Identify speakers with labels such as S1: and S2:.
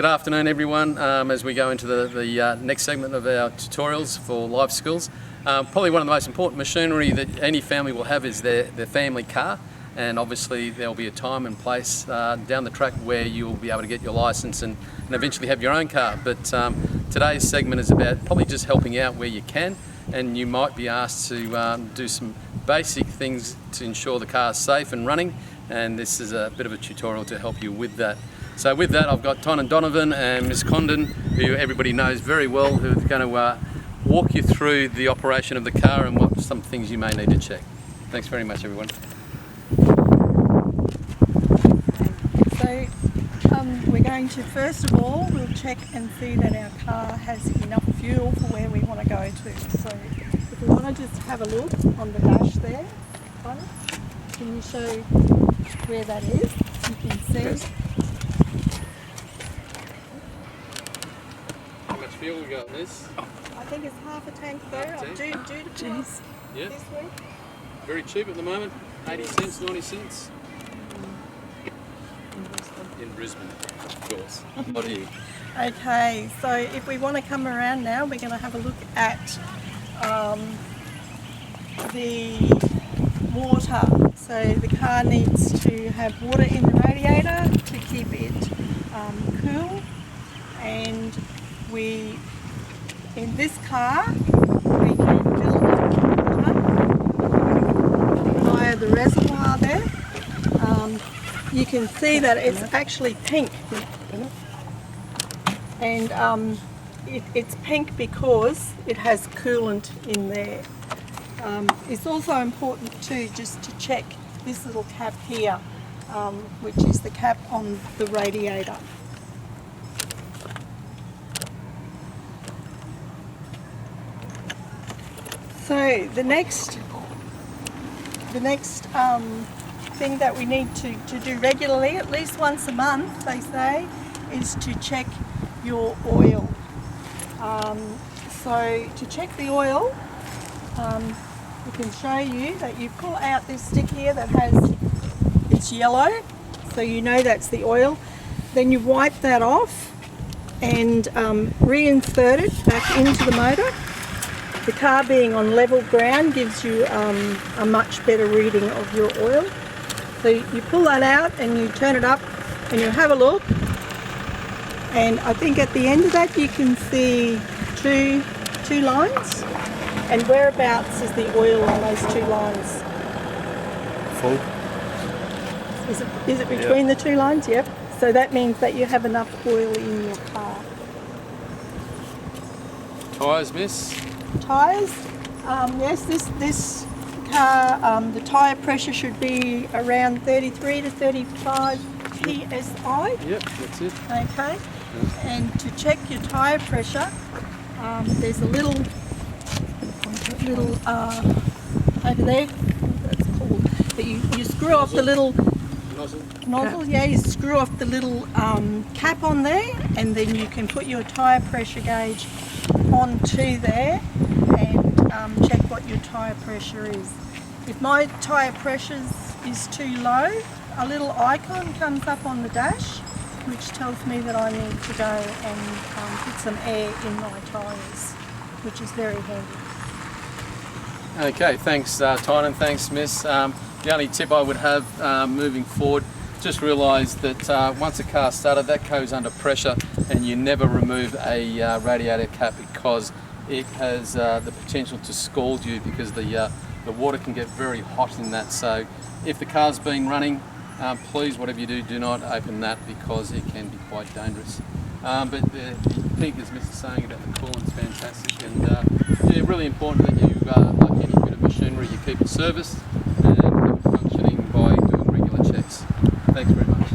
S1: Good afternoon everyone. As we go into the next segment of our tutorials for life skills, probably one of the most important machinery that any family will have is their family car, and obviously there'll be a time and place down the track where you'll be able to get your license and eventually have your own car. But today's segment is about probably just helping out where you can, and you might be asked to do some basic things to ensure the car is safe and running, and this is a bit of a tutorial to help you with that. So with that, I've got Tyne and Donovan and Miss Condon, who everybody knows very well, who are going to walk you through the operation of the car and what some things you may need to check. Thanks very much, everyone.
S2: So we're going to, first of all, we'll check and see that our car has enough fuel for where we want to go to. So if we want to just have a look on the dash there, can you show where that is? You can see.
S1: Yes. How much fuel we got in this?
S2: I think it's half a tank there. I'm due to pass
S1: Yeah.
S2: this week.
S1: Very cheap at the moment, 80 cents, 90 cents. In Brisbane, of course. Not here.
S2: Okay, so if we want to come around now, we're going to have a look at the water. So the car needs to have water in the radiator to keep it cool, and in this car we can fill it via the reservoir there. You can see that it's actually pink, and it's pink because it has coolant in there. It's also important too just to check this little cap here, which is the cap on the radiator. So the next thing that we need to do regularly, at least once a month, they say, is to check your oil. So to check the oil, we can show you that you pull out this stick here that it's yellow, so you know that's the oil. Then you wipe that off and reinsert it back into the motor. The car being on level ground gives you a much better reading of your oil. So you pull that out and you turn it up and you have a look, and I think at the end of that you can see two lines. And whereabouts is the oil on those two lines?
S3: Full.
S2: Is it between the two lines? Yep. So that means that you have enough oil in your car.
S1: Tyres, miss?
S2: Tyres? Yes, this car, the tyre pressure should be around 33 to 35 psi.
S1: Yep, that's it.
S2: Okay. And to check your tyre pressure, there's a little over there, that's called, but you screw off the little nozzle, yeah, you screw off the little cap on there, and then you can put your tyre pressure gauge onto there and check what your tyre pressure is. If my tyre pressure is too low, a little icon comes up on the dash which tells me that I need to go and put some air in my tyres, which is very handy.
S1: Okay, thanks Tyne, and thanks Miss. The only tip I would have moving forward, just realise that once a car started, that goes under pressure, and you never remove a radiator cap because it has the potential to scald you, because the water can get very hot in that. So if the car's been running, please, whatever you do, do not open that because it can be quite dangerous. But the thing, as Miss is saying about the coolant's fantastic, and yeah, really important that you, like any bit of machinery, you keep it serviced and functioning by doing regular checks. Thanks very much.